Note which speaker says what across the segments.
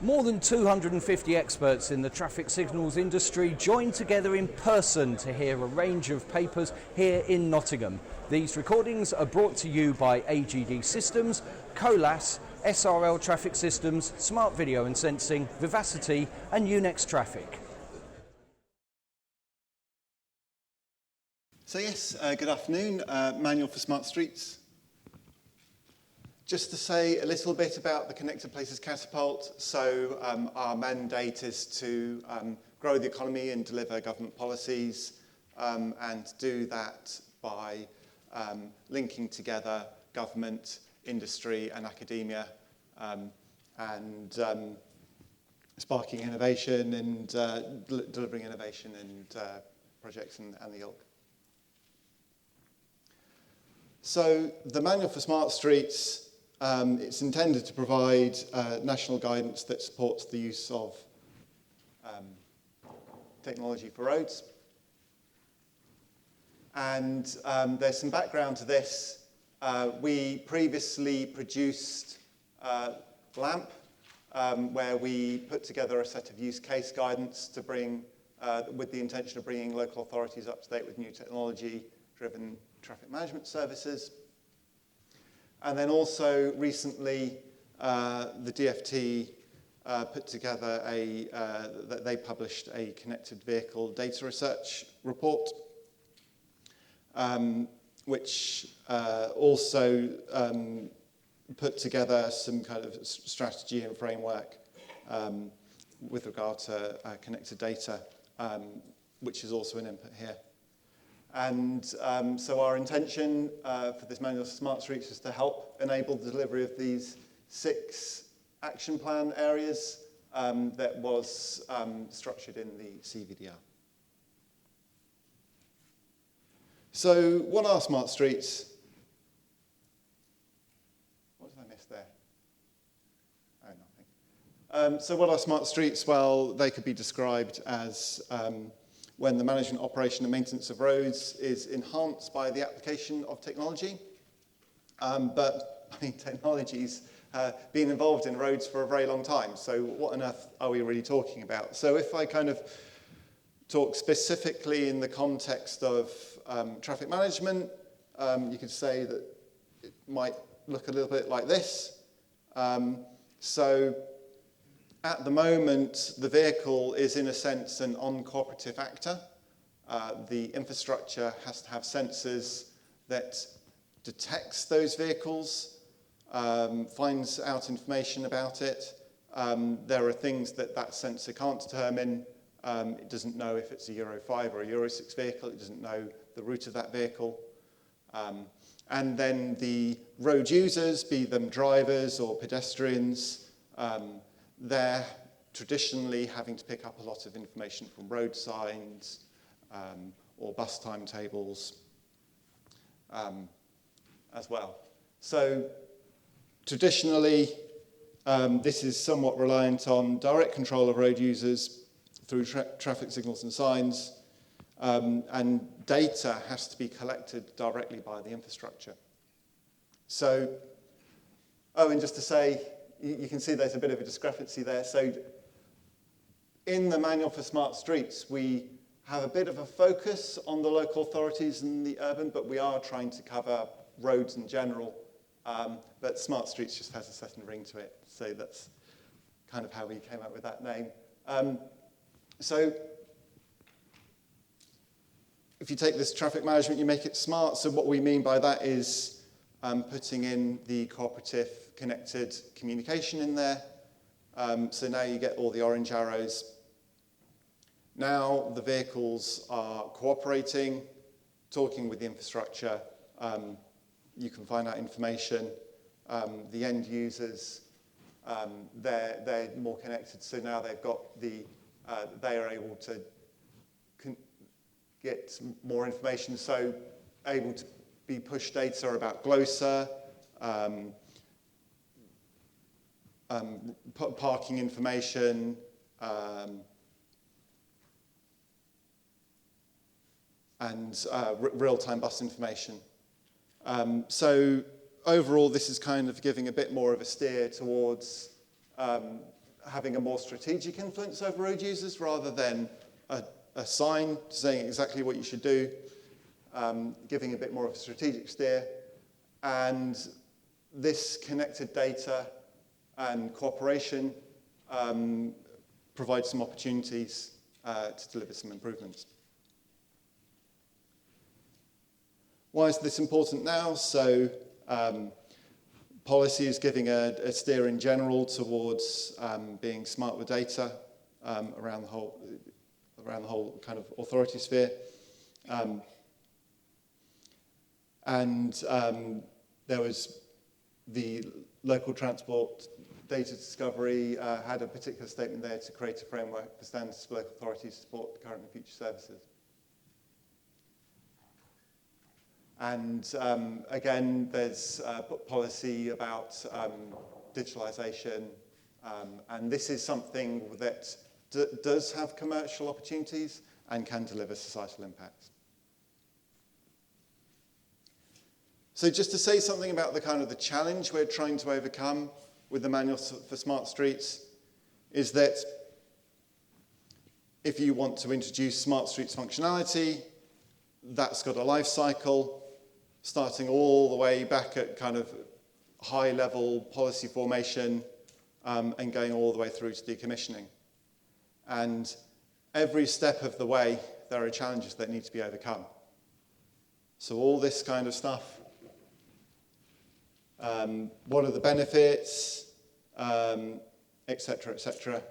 Speaker 1: More than 250 experts in the traffic signals industry joined together in person to hear a range of papers here in Nottingham. These recordings are brought to you by AGD Systems, Colas, SRL Traffic Systems, Smart Video and Sensing, Vivacity and Unex Traffic.
Speaker 2: So yes, good afternoon. Manual for Smart Streets. Just to say a little bit about the Connected Places Catapult. So our mandate is to grow the economy and deliver government policies, and do that by linking together government, industry and academia, and sparking innovation and delivering innovation and projects and the ilk. So the Manual for Smart Streets, it's intended to provide national guidance that supports the use of technology for roads. And there's some background to this. We previously produced LAMP, where we put together a set of use case guidance to bring, with the intention of bringing local authorities up to date with new technology-driven traffic management services. And then also recently, the DFT put together they published a connected vehicle data research report, which also put together some kind of strategy and framework with regard to connected data, which is also an input here. And so our intention for this Manual for Smart Streets is to help enable the delivery of these 6 action plan areas that was structured in the CVDR. So what are smart streets? What did I miss there? Oh, nothing. So what are smart streets? Well, they could be described as when the management, operation and maintenance of roads is enhanced by the application of technology. But I mean, technology's been involved in roads for a very long time, so what on earth are we really talking about? So if I kind of talk specifically in the context of traffic management, you could say that it might look a little bit like this. So at the moment, the vehicle is, in a sense, an uncooperative actor. The infrastructure has to have sensors that detects those vehicles, finds out information about it. There are things that that sensor can't determine. It doesn't know if it's a Euro 5 or a Euro 6 vehicle. It doesn't know the route of that vehicle. And then the road users, be them drivers or pedestrians, they're traditionally having to pick up a lot of information from road signs or bus timetables as well. So traditionally, this is somewhat reliant on direct control of road users through traffic signals and signs, and data has to be collected directly by the infrastructure. So, and just to say, you can see there's a bit of a discrepancy there. So in the Manual for Smart Streets, we have a bit of a focus on the local authorities and the urban, but we are trying to cover roads in general. But Smart Streets just has a certain ring to it. So that's kind of how we came up with that name. So if you take this traffic management, you make it smart. So what we mean by that is putting in the cooperative connected communication in there. So now you get all the orange arrows. Now the vehicles are cooperating, talking with the infrastructure. You can find out information. The end users, they're more connected. So now they've got they are able to get more information. So able to be push data about GLOSA, parking information, and real-time bus information. So overall, this is kind of giving a bit more of a steer towards having a more strategic influence over road users rather than a sign saying exactly what you should do, giving a bit more of a strategic steer. And this connected data and cooperation provides some opportunities to deliver some improvements. Why is this important now? So policy is giving a steer in general towards being smart with data around the whole kind of authority sphere. There was the local transport data discovery had a particular statement there to create a framework for standards for local authorities to support current and future services. And again, there's policy about digitalization, and this is something that does have commercial opportunities and can deliver societal impacts. So just to say something about the kind of the challenge we're trying to overcome with the manual for smart streets is that if you want to introduce smart streets functionality, that's got a life cycle starting all the way back at kind of high-level policy formation and going all the way through to decommissioning. And every step of the way, there are challenges that need to be overcome. So all this kind of stuff, what are the benefits, et cetera, et cetera.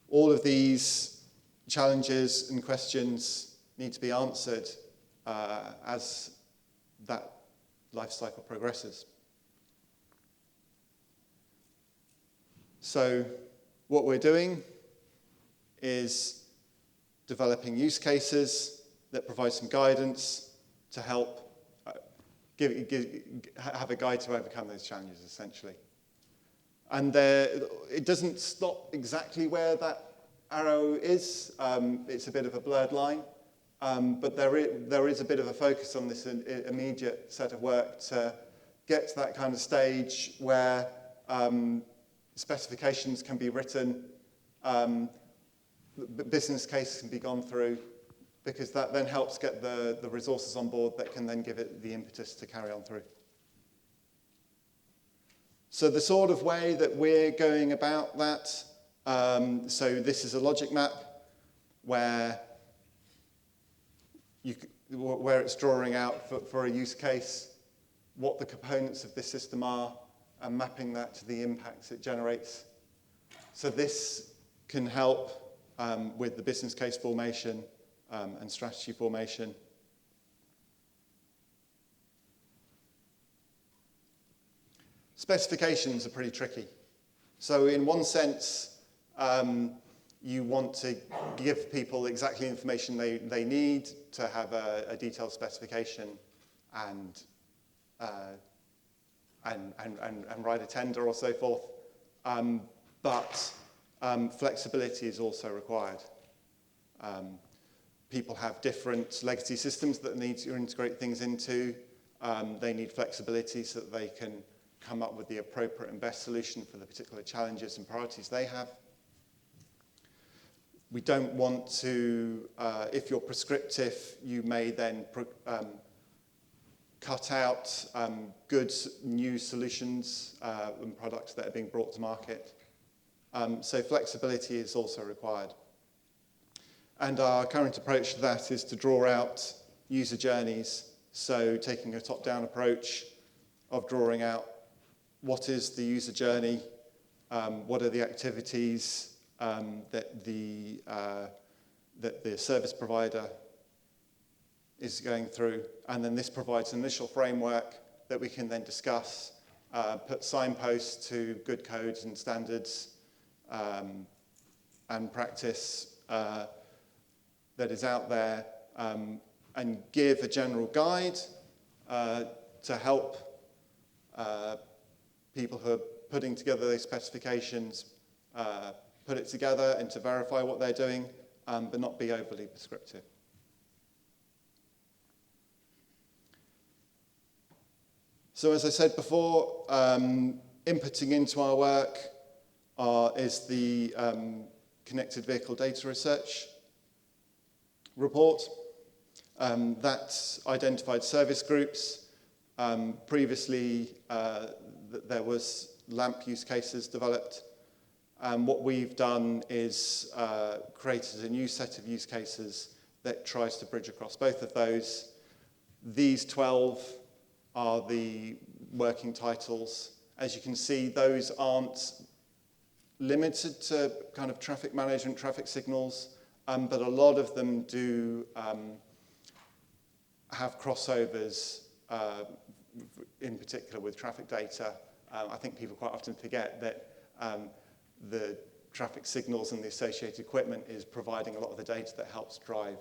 Speaker 2: All of these challenges and questions need to be answered as that life cycle progresses. So what we're doing is developing use cases that provide some guidance to help have a guide to overcome those challenges, essentially. And it doesn't stop exactly where that arrow is. It's a bit of a blurred line. But there is a bit of a focus on this immediate set of work to get to that kind of stage where specifications can be written, business cases can be gone through, because that then helps get the resources on board that can then give it the impetus to carry on through. So the sort of way that we're going about that, so this is a logic map where it's drawing out for a use case what the components of this system are and mapping that to the impacts it generates. So this can help with the business case formation and strategy formation. Specifications are pretty tricky. So in one sense, you want to give people exactly the information they need to have a detailed specification and write a tender or so forth. But flexibility is also required. People have different legacy systems that need to integrate things into. They need flexibility so that they can come up with the appropriate and best solution for the particular challenges and priorities they have. We don't want to, if you're prescriptive, you may then cut out good new solutions and products that are being brought to market. So flexibility is also required. And our current approach to that is to draw out user journeys, so taking a top-down approach of drawing out what is the user journey, what are the activities that the service provider is going through, and then this provides an initial framework that we can then discuss, put signposts to good codes and standards and practice that is out there, and give a general guide to help people who are putting together those specifications put it together and to verify what they're doing, but not be overly prescriptive. So as I said before, inputting into our work is the Connected Vehicle Data Research report. That identified service groups. Previously, there was LAMP use cases developed. What we've done is created a new set of use cases that tries to bridge across both of those. These 12 are the working titles. As you can see, those aren't limited to kind of traffic management, traffic signals, but a lot of them do have crossovers, in particular with traffic data. I think people quite often forget that the traffic signals and the associated equipment is providing a lot of the data that helps drive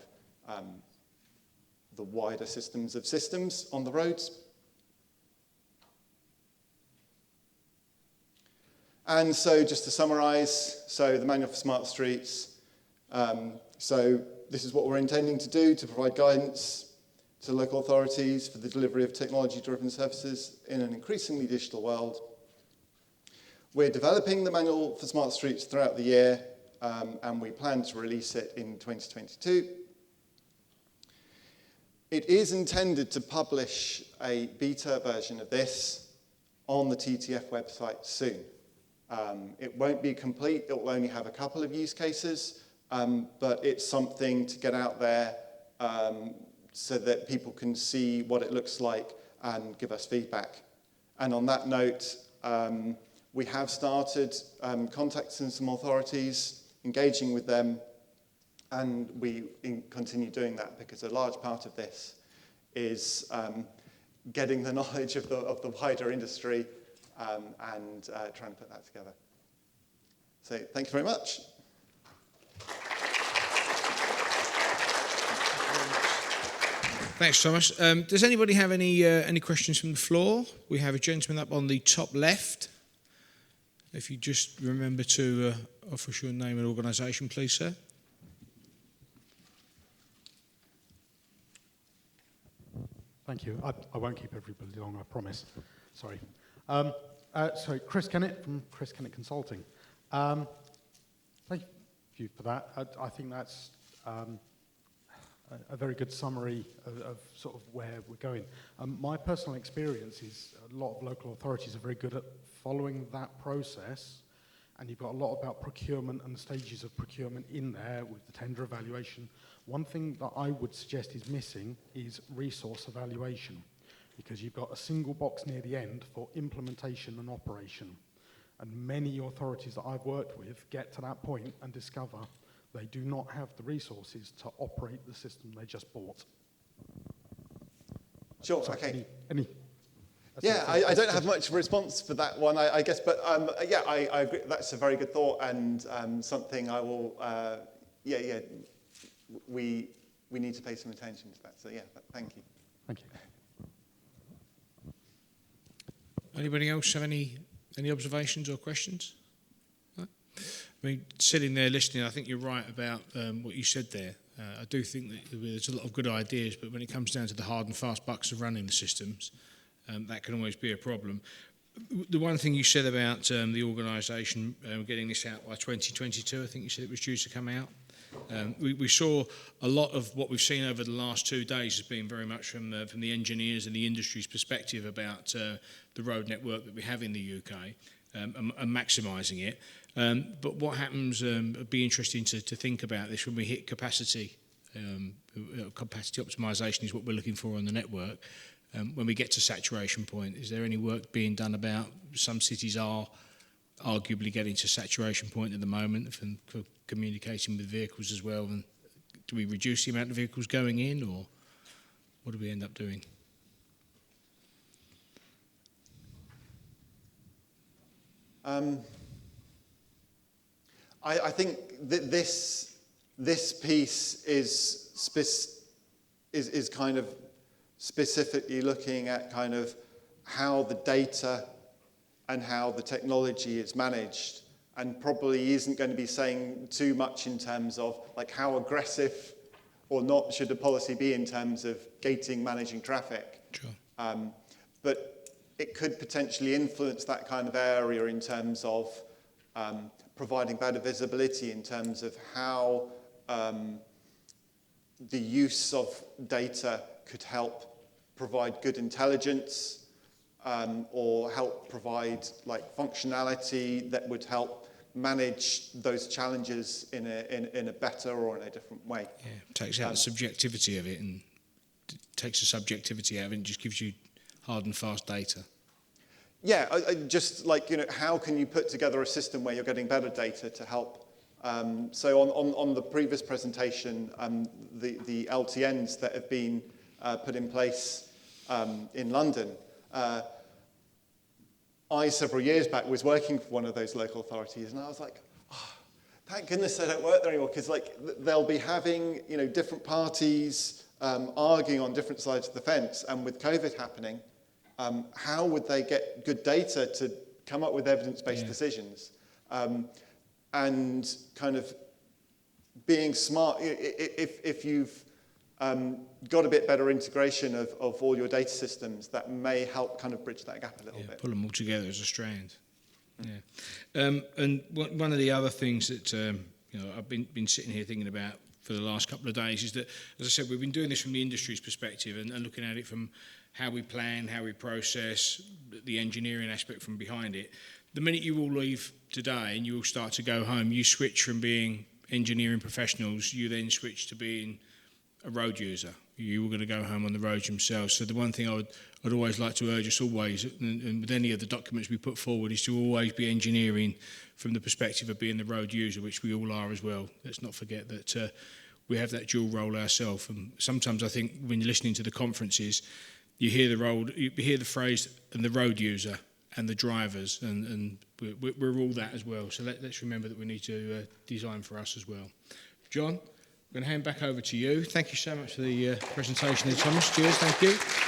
Speaker 2: the wider systems of systems on the roads. And so just to summarize, so the Manual for Smart Streets, so this is what we're intending to do, to provide guidance to local authorities for the delivery of technology-driven services in an increasingly digital world. We're developing the Manual for Smart Streets throughout the year, and we plan to release it in 2022. It is intended to publish a beta version of this on the TTF website soon. It won't be complete, it will only have a couple of use cases, but it's something to get out there so that people can see what it looks like and give us feedback. And on that note, we have started contacting some authorities, engaging with them, and we continue doing that because a large part of this is getting the knowledge of the wider industry and trying to put that together. So thank you very much.
Speaker 3: Thanks, Thomas. Does anybody have any questions from the floor? We have a gentleman up on the top left. If you just remember to offer us your name and organisation, please, sir.
Speaker 4: Thank you. I won't keep everybody long, I promise. Sorry. So Chris Kennett from Chris Kennett Consulting. Thank you for that. I think that's a very good summary of sort of where we're going. My personal experience is a lot of local authorities are very good at following that process, and you've got a lot about procurement and stages of procurement in there with the tender evaluation. One thing that I would suggest is missing is resource evaluation, because you've got a single box near the end for implementation and operation. And many authorities that I've worked with get to that point and discover they do not have the resources to operate the system they just bought.
Speaker 2: Sure,
Speaker 4: So
Speaker 2: okay.
Speaker 4: Any
Speaker 2: Yeah, I don't have much response for that one, I guess, but yeah, I agree. That's a very good thought, and something I will, we need to pay some attention to that. So yeah, thank you.
Speaker 4: Thank you.
Speaker 3: Anybody else have any observations or questions? No? I mean, sitting there listening, I think you're right about what you said there. I do think that there's a lot of good ideas, but when it comes down to the hard and fast bucks of running the systems, that can always be a problem. The one thing you said about the organisation getting this out by 2022, I think you said it was due to come out. We saw a lot of what we've seen over the last 2 days has been very much from the engineers and the industry's perspective about the road network that we have in the UK and maximising it. But what happens, it'd be interesting to think about this when we hit capacity. Capacity optimisation is what we're looking for on the network. When we get to saturation point, is there any work being done about some cities are arguably getting to saturation point at the moment for communicating with vehicles as well? And do we reduce the amount of vehicles going in, or what do we end up doing?
Speaker 2: I think that this piece is kind of specifically looking at kind of how the data and how the technology is managed, and probably isn't going to be saying too much in terms of like how aggressive or not should a policy be in terms of gating, managing traffic.
Speaker 3: Sure.
Speaker 2: But it could potentially influence that kind of area in terms of providing better visibility in terms of how the use of data could help provide good intelligence, or help provide like functionality that would help manage those challenges in a better or in a different way.
Speaker 3: Yeah, takes out the subjectivity of it and takes the subjectivity out of it and just gives you hard and fast data.
Speaker 2: Yeah, just like, how can you put together a system where you're getting better data to help? So on the previous presentation, the LTNs that have been put in place in London, I, several years back, was working for one of those local authorities, and I was like, oh, thank goodness they don't work there anymore, because like they'll be having different parties arguing on different sides of the fence, and with COVID happening, how would they get good data to come up with evidence-based decisions? And kind of being smart, if you've got a bit better integration of all your data systems, that may help kind of bridge that gap a little bit.
Speaker 3: Pull them all together as a strand. Yeah. And one of the other things that I've been sitting here thinking about for the last couple of days is that, as I said, we've been doing this from the industry's perspective and looking at it from how we plan, how we process, the engineering aspect from behind it. The minute you all leave today and you all start to go home, you switch from being engineering professionals, you then switch to being a road user. You were going to go home on the roads themselves. So the one thing I'd always like to urge us always, and with any of the documents we put forward, is to always be engineering from the perspective of being the road user, which we all are as well. Let's not forget that we have that dual role ourselves. And sometimes I think when you're listening to the conferences, you hear the phrase and the road user and the drivers, and we're all that as well. So let's remember that we need to design for us as well. John, I'm going to hand back over to you. Thank you so much for the presentation there, Thomas. Cheers, thank you.